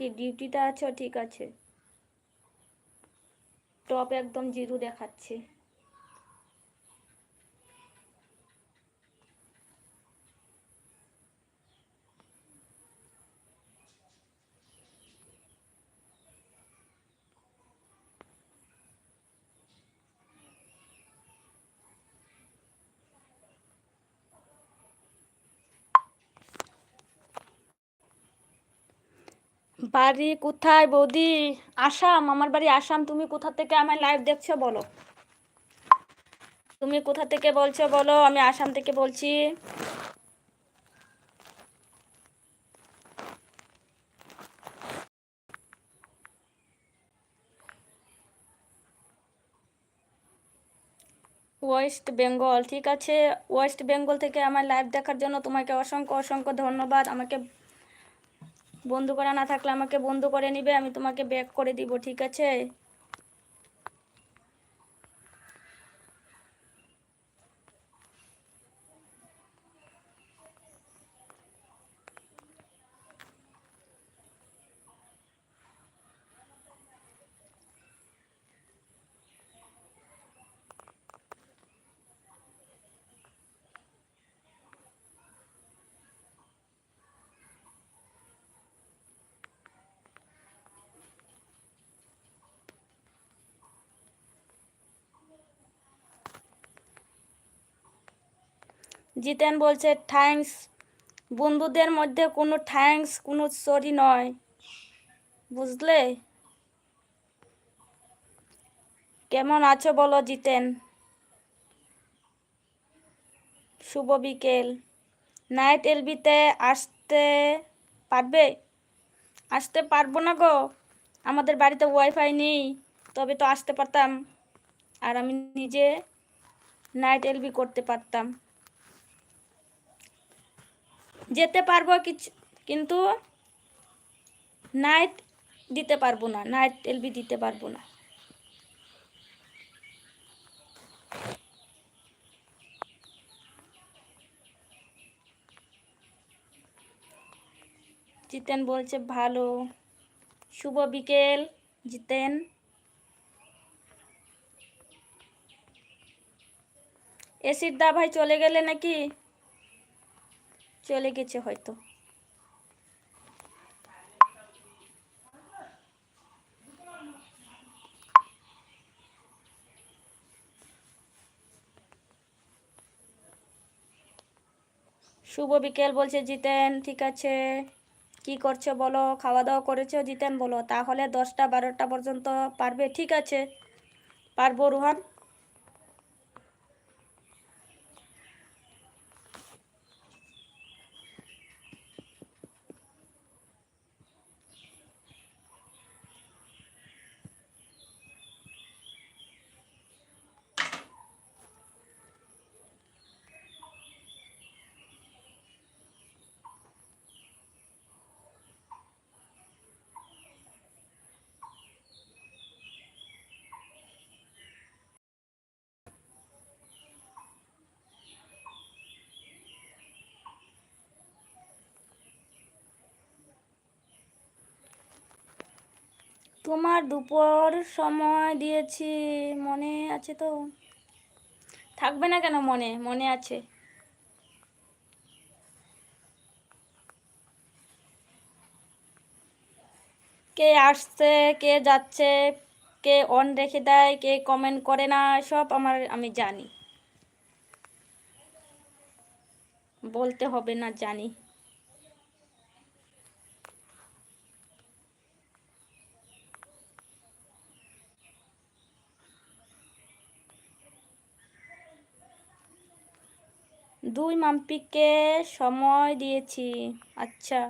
কি ডিউটিতে আছো? ঠিক আছে, টপ একদম জিরো দেখাচ্ছে। বাড়ি কোথায় বৌদি? আসাম, আমার বাড়ি আসাম। তুমি কোথা থেকে আমার লাইভ দেখছো বলো? তুমি কোথা থেকে বলছো বলো? আমি আসাম থেকে বলছি। ওয়েস্ট বেঙ্গল, ঠিক আছে। ওয়েস্ট বেঙ্গল থেকে আমার লাইভ দেখার জন্য তোমাকে অসংখ্য অসংখ্য ধন্যবাদ। আমাকে বন্ধু করা না থাকলে আমাকে বন্ধু করে নিবে, আমি তোমাকে ব্যাক করে দিব, ঠিক আছে? জিতেন বলছে থ্যাঙ্কস। বন্ধুদের মধ্যে কোনো থ্যাঙ্কস, কোনো সরি নয়, বুঝলে? কেমন আছো বলো জিতেন? শুভ বিকেল। নাইট এলবিতে আসতে পারবে? আসতে পারবো না গো, আমাদের বাড়িতে ওয়াইফাই নেই, তবে তো আসতে পারতাম, আর আমি নিজে নাইট এলবি করতে পারতাম। যেতে পারবো কিছু, কিন্তু নাইট দিতে পারবো না, নাইট এলবি দিতে পারবো না। জিতেন বলছে ভালো। শুভ বিকেল জিতেন। এসির দা ভাই চলে গেলে নাকি? চলে গেছে হয়তো। শুভ বিকেল বলছে জিতেন, ঠিক আছে। কি করছো বলো? খাওয়া দাওয়া করেছো জিতেন? বলো তাহলে 10টা 12টা পর্যন্ত পারবে? ঠিক আছে, পারবো রুহান। তোমার দুপুর সময় দিয়েছি, মনে আছে তো? থাকবে না কেন, মনে মনে আছে। কে আসছে, কে যাচ্ছে, কে অন রেখে দেয়, কে কমেন্ট করে না, সব আমি জানি, বলতে হবে না, জানি। দুই মাম্পিকে সময় দিয়েছি। আচ্ছা,